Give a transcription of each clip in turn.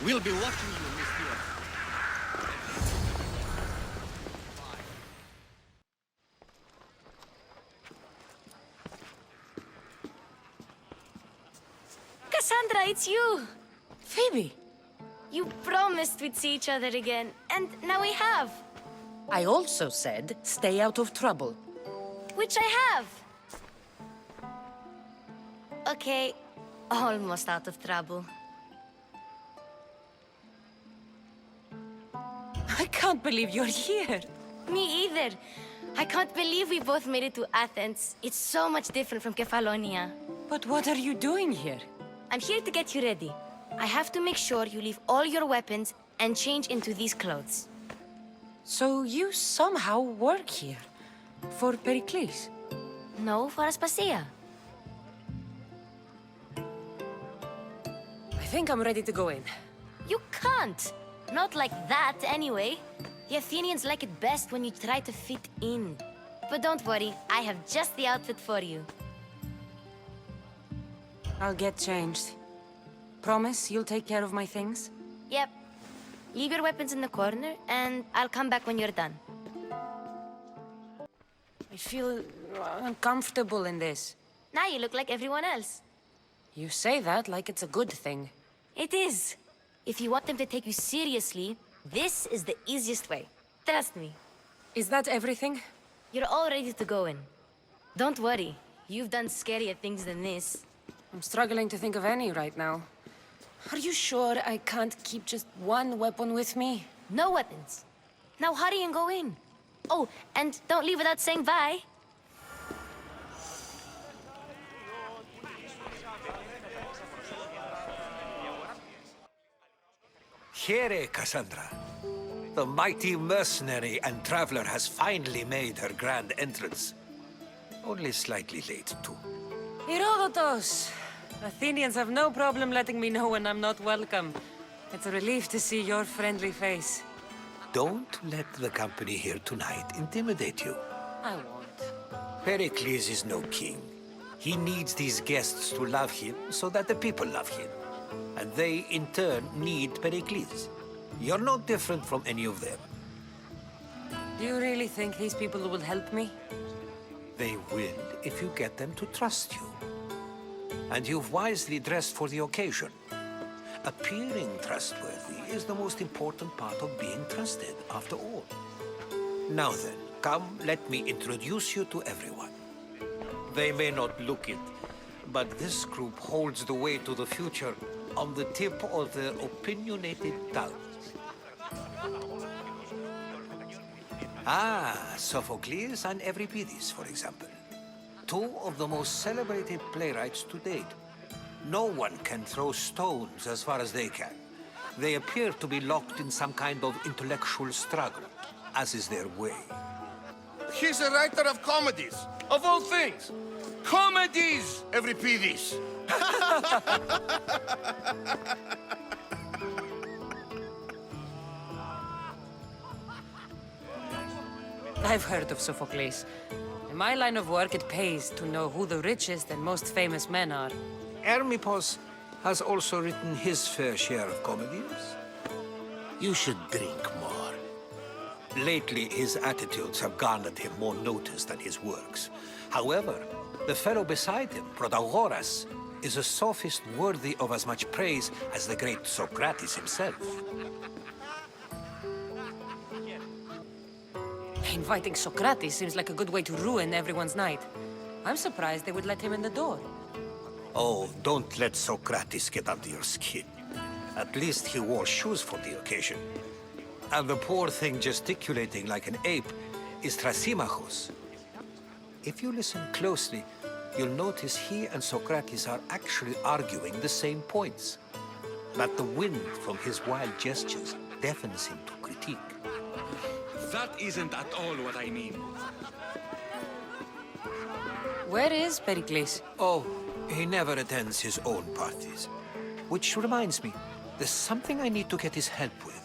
We'll be watching you, mistios. Cassandra, it's you! Phoebe, You promised we'd see each other again, and now we have. I also said stay out of trouble. Which I have. Okay, almost out of trouble. I can't believe you're here. Me either. I can't believe we both made it to Athens. It's so much different from Kefalonia. But what are you doing here? I'm here to get you ready. I have to make sure you leave all your weapons and change into these clothes. So you somehow work here. For Perikles. No, for Aspasia. I think I'm ready to go in. You can't. Not like that, anyway. The Athenians like it best when you try to fit in. But don't worry, I have just the outfit for you. I'll get changed. Promise you'll take care of my things? Yep. Leave your weapons in the corner, and I'll come back when you're done. I feel uncomfortable in this. Now you look like everyone else. You say that like it's a good thing. It is. If you want them to take you seriously, this is the easiest way. Trust me. Is that everything? You're all ready to go in. Don't worry. You've done scarier things than this. I'm struggling to think of any right now. Are you sure I can't keep just one weapon with me? No weapons. Now hurry and go in. Oh, and don't leave without saying bye. Here, Cassandra. The mighty mercenary and traveler has finally made her grand entrance. Only slightly late, too. Herodotus! Athenians have no problem letting me know when I'm not welcome. It's a relief to see your friendly face. Don't let the company here tonight intimidate you. I won't. Pericles is no king. He needs these guests to love him so that the people love him. And they, in turn, need Pericles. You're no different from any of them. Do you really think these people will help me? They will if you get them to trust you. And you've wisely dressed for the occasion. Appearing trustworthy is the most important part of being trusted, after all. Now then, come, let me introduce you to everyone. They may not look it, but this group holds the way to the future on the tip of their opinionated tongues. Ah, Sophocles and Euripides, for example. Two of the most celebrated playwrights to date. No one can throw stones as far as they can. They appear to be locked in some kind of intellectual struggle, as is their way. He's a writer of comedies, of all things. Comedies, Euripides. I've heard of Sophocles. In my line of work, it pays to know who the richest and most famous men are. Hermippos has also written his fair share of comedies. You should drink more. Lately, his attitudes have garnered him more notice than his works. However, the fellow beside him, Protagoras, is a sophist worthy of as much praise as the great Socrates himself. Inviting Socrates seems like a good way to ruin everyone's night. I'm surprised they would let him in the door. Oh, don't let Socrates get under your skin. At least he wore shoes for the occasion. And the poor thing gesticulating like an ape is Thrasymachus. If you listen closely, you'll notice he and Socrates are actually arguing the same points. But the wind from his wild gestures deafens him to critique. That isn't at all what I mean. Where is Perikles? Oh, he never attends his own parties. Which reminds me, there's something I need to get his help with.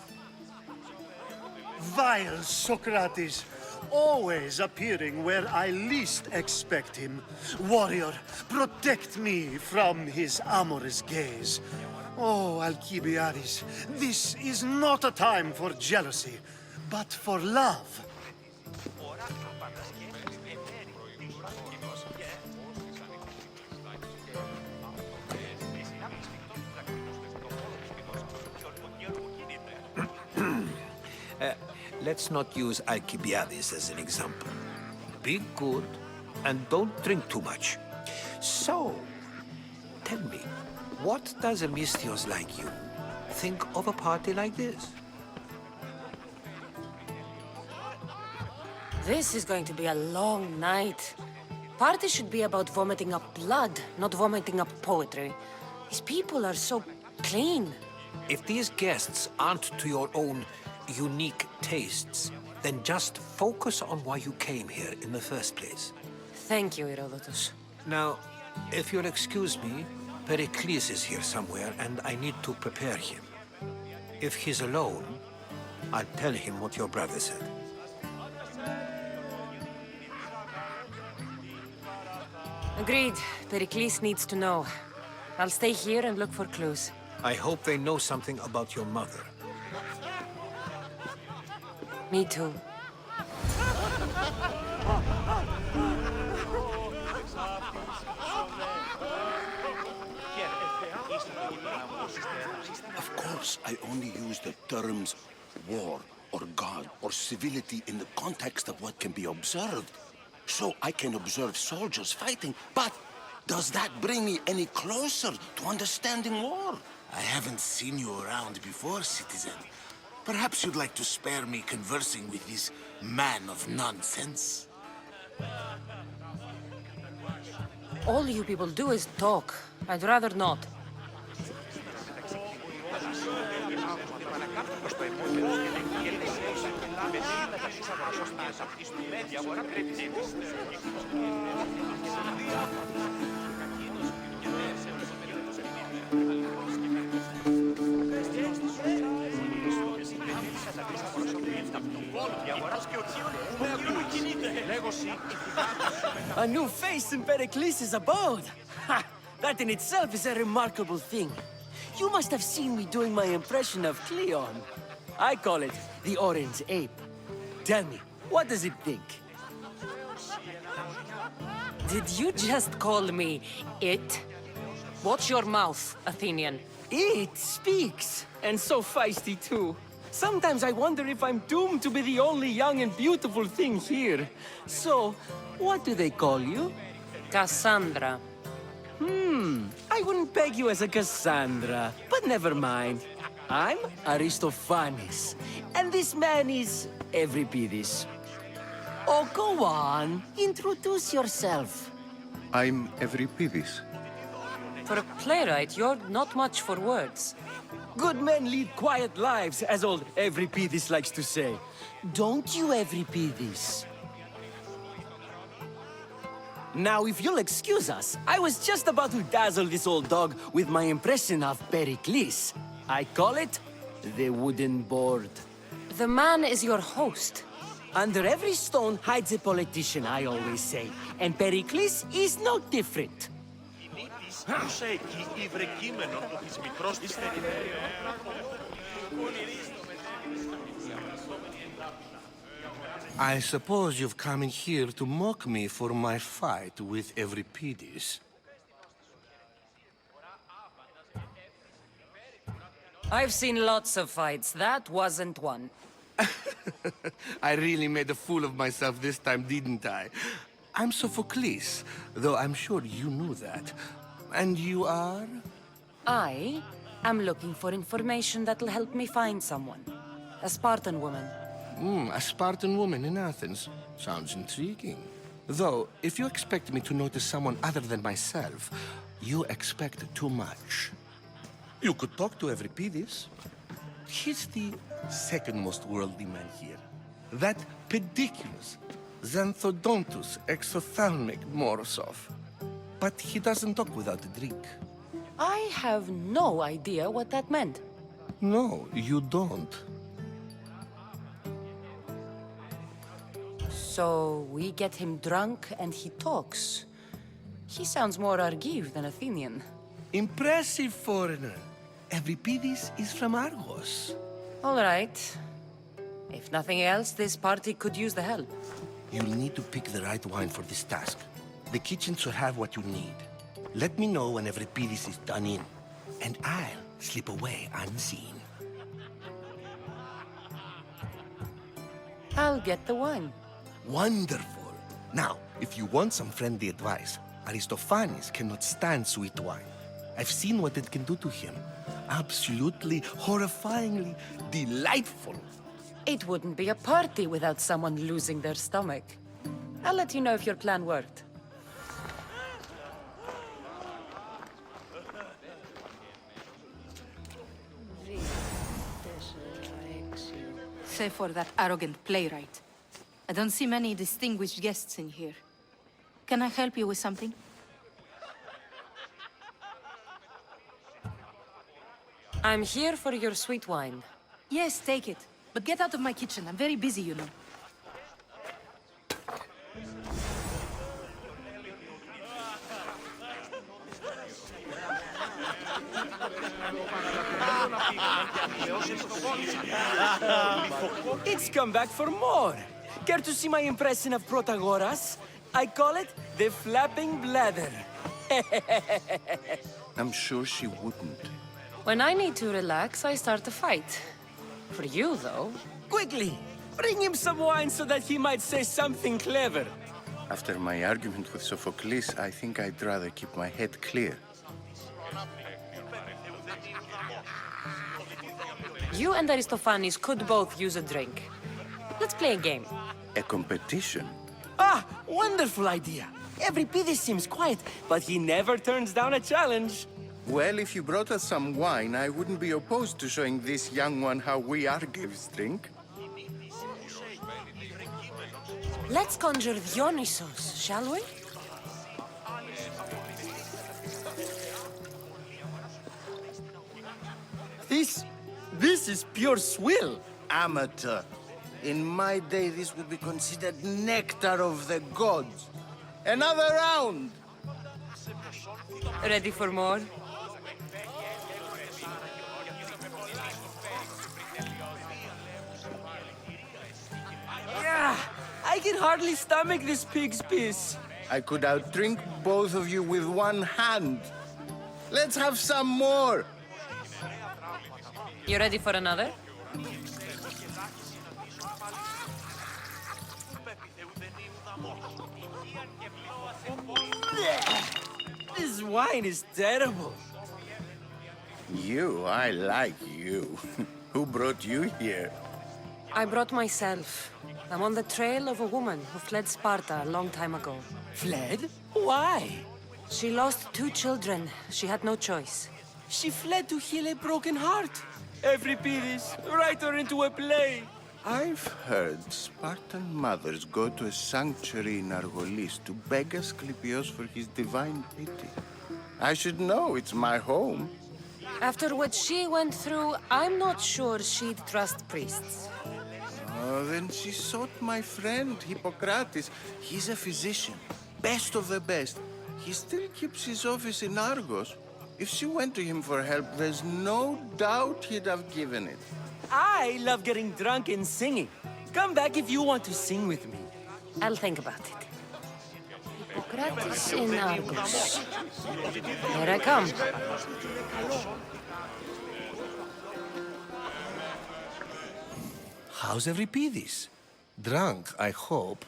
Vile Socrates! always appearing where I least expect him. Warrior, protect me from his amorous gaze. Oh, Alcibiades, this is not a time for jealousy, but for love. Let's not use Alcibiades as an example. Be good and don't drink too much. So, tell me, what does a mistios like you think of a party like this? This is going to be a long night. Party should be about vomiting up blood, not vomiting up poetry. These people are so clean. If these guests aren't to your own unique tastes, then just focus on why you came here in the first place. Thank you, Herodotus. Now, if you'll excuse me, Perikles is here somewhere, and I need to prepare him. If he's alone, I'll tell him what your brother said. Agreed. Perikles needs to know. I'll stay here and look for clues. I hope they know something about your mother. Me too. Of course, I only use the terms war or God or civility in the context of what can be observed. So I can observe soldiers fighting, but does that bring me any closer to understanding war? I haven't seen you around before, citizen. Perhaps you'd like to spare me conversing with this man of nonsense? All you people do is talk. I'd rather not. A new face in Perikles' abode! Ha! That in itself is a remarkable thing. You must have seen me doing my impression of Cleon. I call it the Orange Ape. Tell me, what does it think? Did you just call me it? Watch your mouth, Athenian. It speaks, and so feisty too. Sometimes I wonder if I'm doomed to be the only young and beautiful thing here. So, what do they call you? Cassandra. I wouldn't peg you as a Cassandra, but never mind. I'm Aristophanes, and this man is Euripides. Oh, go on. Introduce yourself. I'm Euripides. For a playwright, you're not much for words. Good men lead quiet lives, as old Euripides likes to say. Don't you, Euripides? Now, if you'll excuse us, I was just about to dazzle this old dog with my impression of Perikles. I call it the wooden board. The man is your host. Under every stone hides a politician, I always say. And Perikles is no different. I suppose you've come in here to mock me for my fight with Euripides. I've seen lots of fights. That wasn't one. I really made a fool of myself this time, didn't I? I'm Sophocles, though I'm sure you knew that. And you are? I am looking for information that'll help me find someone. A Spartan woman. A Spartan woman in Athens. Sounds intriguing. Though, if you expect me to notice someone other than myself, you expect too much. You could talk to Euripides. He's the second most worldly man here. That pediculous, xanthodontus exophthalmic Morosov. But he doesn't talk without a drink. I have no idea what that meant. No, you don't. So we get him drunk and he talks. He sounds more Argive than Athenian. Impressive, foreigner. Euripides is from Argos. All right. If nothing else, this party could use the help. You'll need to pick the right wine for this task. The kitchen should have what you need. Let me know when Euripides is done in, and I'll slip away unseen. I'll get the wine. Wonderful. Now, if you want some friendly advice, Aristophanes cannot stand sweet wine. I've seen what it can do to him. Absolutely, horrifyingly delightful. It wouldn't be a party without someone losing their stomach. I'll let you know if your plan worked. Save for that arrogant playwright. I don't see many distinguished guests in here. Can I help you with something? I'm here for your sweet wine. Yes, take it. But get out of my kitchen. I'm very busy, you know. It's come back for more. Care to see my impression of Protagoras? I call it the flapping bladder. I'm sure she wouldn't. When I need to relax, I start a fight. For you, though. Quickly, bring him some wine so that he might say something clever. After my argument with Sophocles, I think I'd rather keep my head clear. You and Aristophanes could both use a drink. Let's play a game. A competition? Ah, wonderful idea. Euripides seems quiet, but he never turns down a challenge. Well, if you brought us some wine, I wouldn't be opposed to showing this young one how we Argives drink. Let's conjure Dionysos, shall we? This is pure swill. Amateur. In my day, this would be considered nectar of the gods. Another round! Ready for more? Yeah, I can hardly stomach this pig's piss. I could outdrink both of you with one hand. Let's have some more! You ready for another? This wine is terrible. I like you. Who brought you here? I brought myself. I'm on the trail of a woman who fled Sparta a long time ago. Fled? Why? She lost 2 children. She had no choice. She fled to heal a broken heart. Euripides, write her into a play. I've heard Spartan mothers go to a sanctuary in Argolis to beg Asclepios for his divine pity. I should know, it's my home. After what she went through, I'm not sure she'd trust priests. Oh, then she sought my friend, Hippocrates. He's a physician, best of the best. He still keeps his office in Argos. If she went to him for help, there's no doubt he'd have given it. I love getting drunk and singing. Come back if you want to sing with me. I'll think about it. Hippocrates in Argos. Here I come. How's Euripides? Drunk, I hope.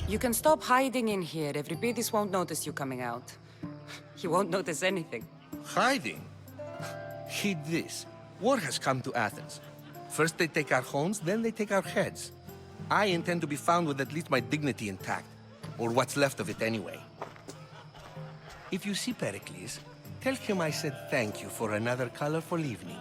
You can stop hiding in here. Euripides won't notice you coming out. He won't notice anything. Hiding? Heed this. War has come to Athens. First they take our homes, then they take our heads. I intend to be found with at least my dignity intact. Or what's left of it anyway. If you see Perikles, tell him I said thank you for another colorful evening.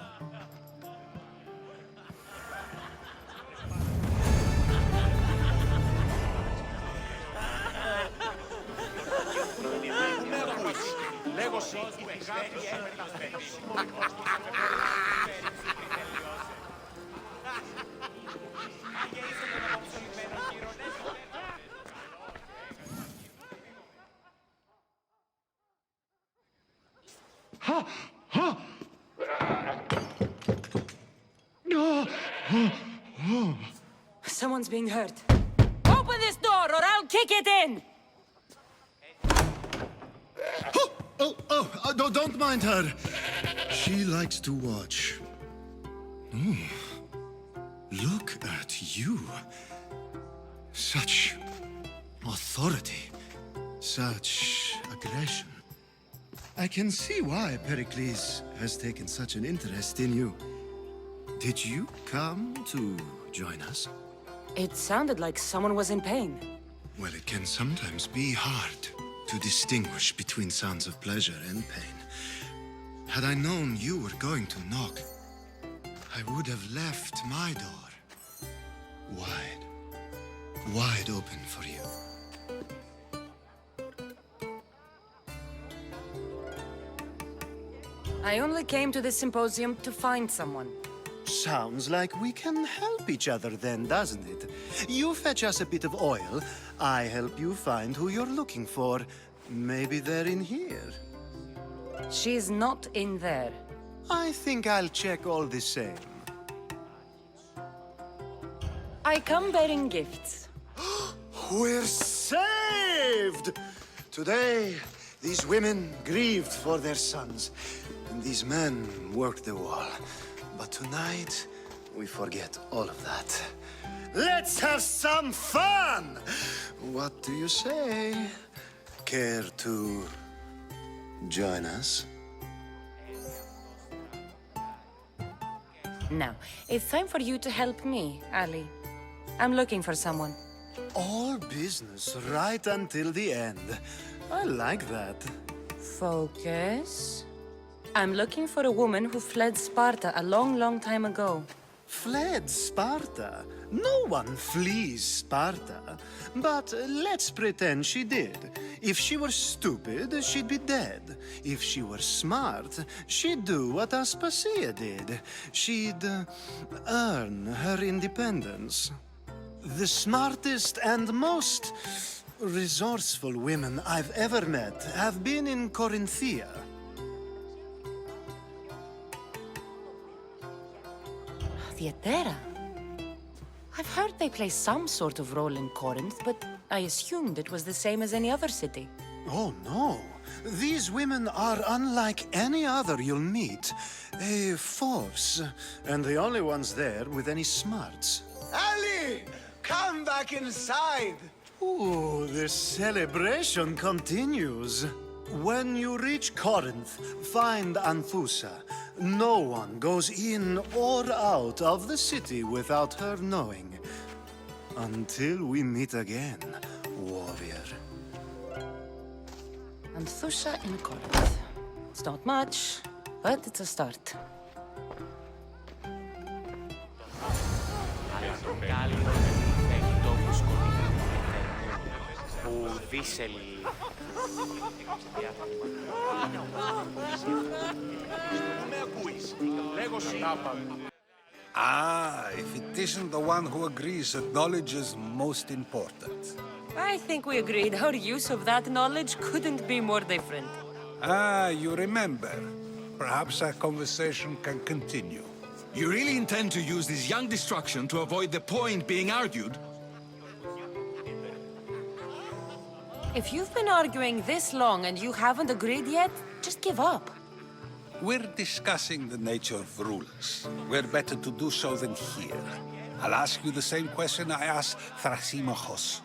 Someone's being hurt. Open this door or I'll kick it in! Don't mind her. She likes to watch. Oh, look at you. Such authority, such aggression. I can see why Perikles has taken such an interest in you. Did you come to join us? It sounded like someone was in pain. Well, it can sometimes be hard to distinguish between sounds of pleasure and pain. Had I known you were going to knock, I would have left my door wide open for you. I only came to the Symposium to find someone. Sounds like we can help each other then, doesn't it? You fetch us a bit of oil, I help you find who you're looking for. Maybe they're in here. She's not in there. I think I'll check all the same. I come bearing gifts. We're saved! Today, these women grieved for their sons, and these men worked the wall. But tonight, we forget all of that. Let's have some fun! What do you say? Care to join us? Now, it's time for you to help me, Ali. I'm looking for someone. All business right until the end. I like that. Focus. I'm looking for a woman who fled Sparta a long, long time ago. Fled Sparta? No one flees Sparta. But let's pretend she did. If she were stupid, she'd be dead. If she were smart, she'd do what Aspasia did. She'd earn her independence. The smartest and most resourceful women I've ever met have been in Corinthia. Theatera? I've heard they play some sort of role in Corinth, but I assumed it was the same as any other city. Oh, no. These women are unlike any other you'll meet. A force, and the only ones there with any smarts. Ali! Come back inside! Ooh, the celebration continues. When you reach Corinth, find Anthusa. No one goes in or out of the city without her knowing. Until we meet again, warrior. Anthusa in Corinth. It's not much, but it's a start. Ah, if it isn't the one who agrees that knowledge is most important. I think we agreed our use of that knowledge couldn't be more different. Ah, you remember. Perhaps our conversation can continue. You really intend to use this young destruction to avoid the point being argued? If you've been arguing this long and you haven't agreed yet, just give up. We're discussing the nature of rulers. Where better to do so than here? I'll ask you the same question I asked Thrasymachos.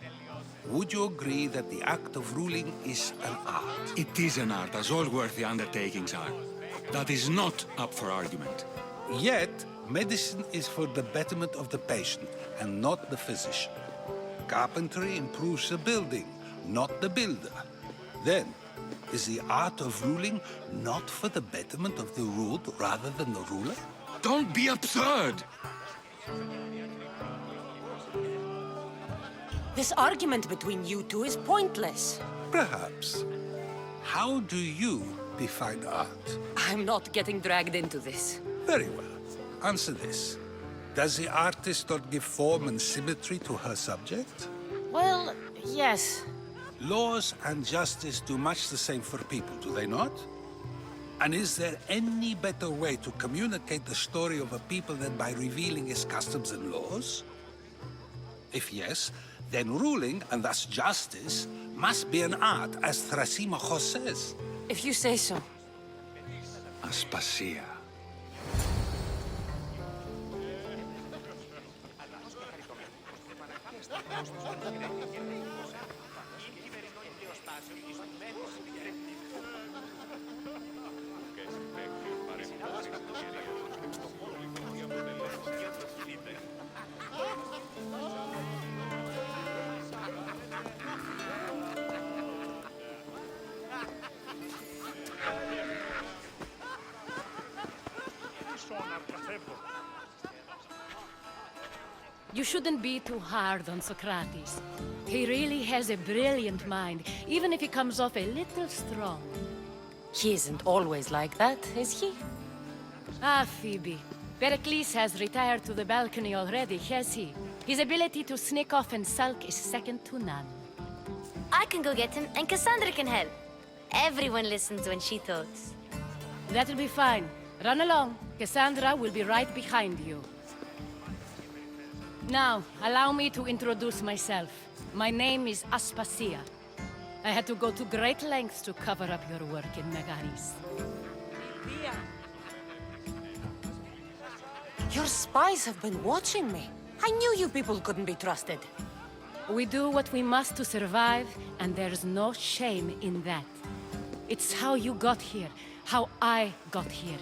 Would you agree that the act of ruling is an art? It is an art, as all worthy undertakings are. That is not up for argument. Yet, medicine is for the betterment of the patient and not the physician. Carpentry improves the building, not the builder. Then, is the art of ruling not for the betterment of the ruled rather than the ruler? Don't be absurd! This argument between you two is pointless. Perhaps. How do you define art? I'm not getting dragged into this. Very well. Answer this. Does the artist not give form and symmetry to her subject? Well, yes. Laws and justice do much the same for people, do they not? And is there any better way to communicate the story of a people than by revealing its customs and laws? If yes, then ruling, and thus justice, must be an art, as Thrasymachos says. If you say so. Aspasia. You shouldn't be too hard on Socrates. He really has a brilliant mind, even if he comes off a little strong. He isn't always like that, is he? Ah, Phoebe. Perikles has retired to the balcony already, has he? His ability to sneak off and sulk is second to none. I can go get him, and Cassandra can help. Everyone listens when she talks. That'll be fine. Run along. Cassandra will be right behind you. Now, allow me to introduce myself. My name is Aspasia. I had to go to great lengths to cover up your work in Megaris. Your spies have been watching me. I knew you people couldn't be trusted. We do what we must to survive, and there's no shame in that. It's how you got here, how I got here.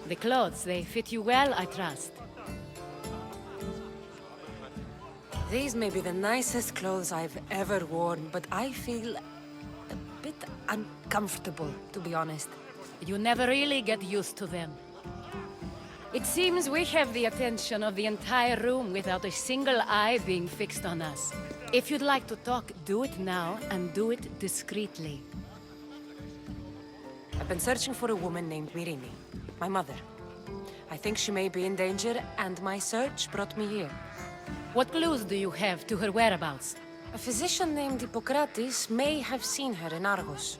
The clothes, they fit you well, I trust. These may be the nicest clothes I've ever worn, but I feel a bit uncomfortable, to be honest. You never really get used to them. It seems we have the attention of the entire room without a single eye being fixed on us. If you'd like to talk, do it now, and do it discreetly. I've been searching for a woman named Myrine, my mother. I think she may be in danger, and my search brought me here. What clues do you have to her whereabouts? A physician named Hippocrates may have seen her in Argos.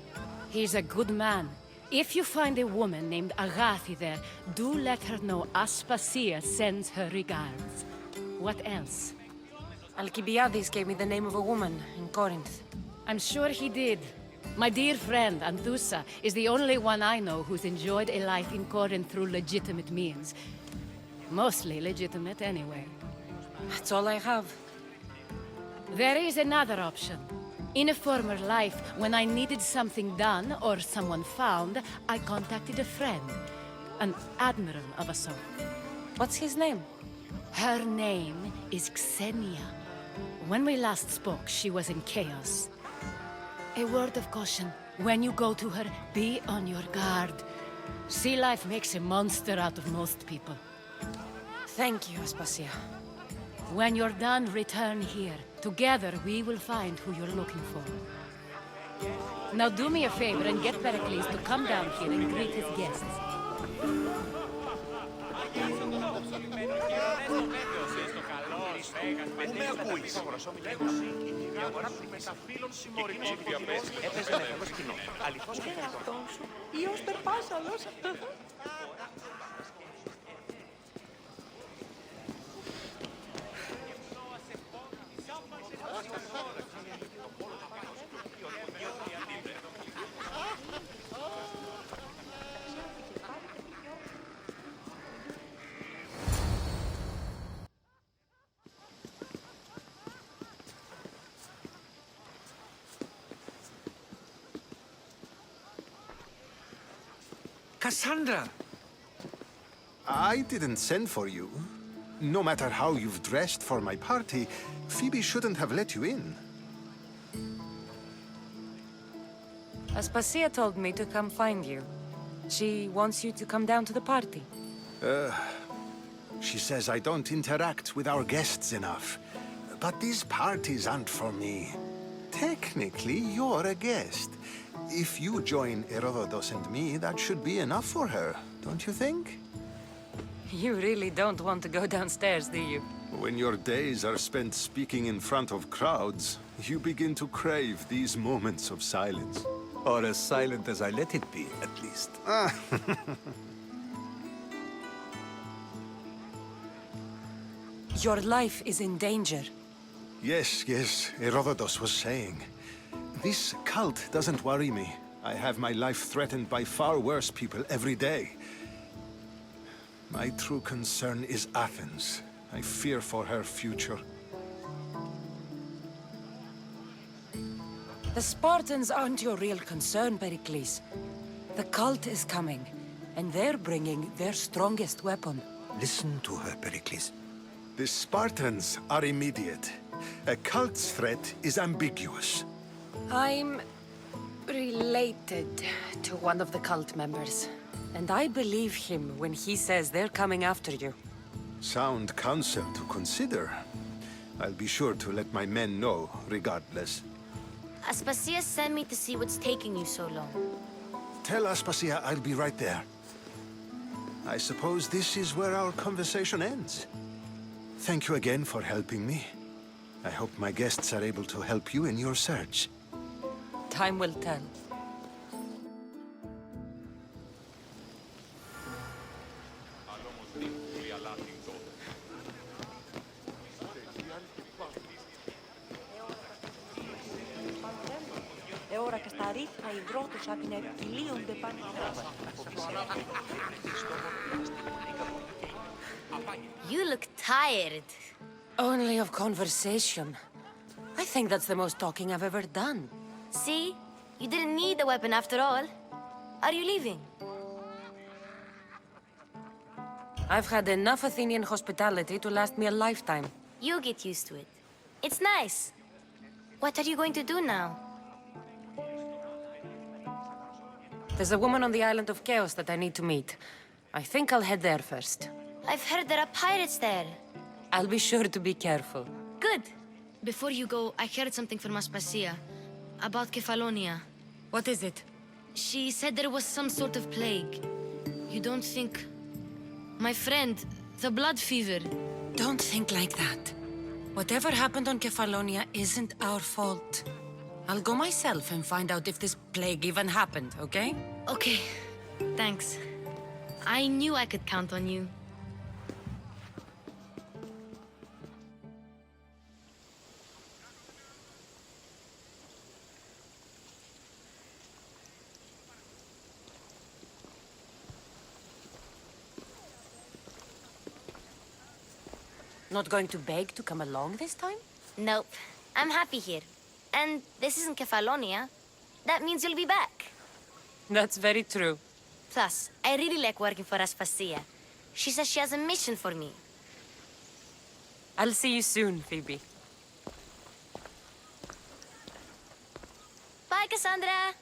He's a good man. If you find a woman named Agathi there, do let her know Aspasia sends her regards. What else? Alcibiades gave me the name of a woman in Corinth. I'm sure he did. My dear friend, Anthusa, is the only one I know who's enjoyed a life in Corinth through legitimate means. Mostly legitimate, anyway. That's all I have. There is another option. In a former life, when I needed something done or someone found, I contacted a friend. An admiral of a sort. What's his name? Her name is Xenia. When we last spoke, she was in chaos. A word of caution. When you go to her, be on your guard. Sea life makes a monster out of most people. Thank you, Aspasia. When you're done, return here. Together, we will find who you're looking for. Now do me a favor and get Perikles to come down here and greet his guests. Cassandra! I didn't send for you. No matter how you've dressed for my party, Phoebe shouldn't have let you in. Aspasia told me to come find you. She wants you to come down to the party. She says I don't interact with our guests enough. But these parties aren't for me. Technically, you're a guest. If you join Herodotus and me, that should be enough for her, don't you think? You really don't want to go downstairs, do you? When your days are spent speaking in front of crowds, you begin to crave these moments of silence. Or as silent as I let it be, at least. Your life is in danger. Yes, Herodotus was saying. This cult doesn't worry me. I have my life threatened by far worse people every day. My true concern is Athens. I fear for her future. The Spartans aren't your real concern, Perikles. The cult is coming, and they're bringing their strongest weapon. Listen to her, Perikles. The Spartans are immediate. A cult's threat is ambiguous. I'm related to one of the cult members, and I believe him when he says they're coming after you. Sound counsel to consider. I'll be sure to let my men know, regardless. Aspasia sent me to see what's taking you so long. Tell Aspasia I'll be right there. I suppose this is where our conversation ends. Thank you again for helping me. I hope my guests are able to help you in your search. Time will tell. You look tired. Only of conversation. I think that's the most talking I've ever done. See? You didn't need the weapon after all. Are you leaving? I've had enough Athenian hospitality to last me a lifetime. You get used to it. It's nice. What are you going to do now? There's a woman on the island of Chaos that I need to meet. I think I'll head there first. I've heard there are pirates there. I'll be sure to be careful. Good. Before you go, I heard something from Aspasia about Kefalonia. What is it? She said there was some sort of plague. You don't think... My friend, the blood fever. Don't think like that. Whatever happened on Kefalonia isn't our fault. I'll go myself and find out if this plague even happened, okay? Okay. Thanks. I knew I could count on you. Not going to beg to come along this time? Nope. I'm happy here. And this isn't Kefalonia. That means you'll be back. That's very true. Plus, I really like working for Aspasia. She says she has a mission for me. I'll see you soon, Phoebe. Bye, Cassandra!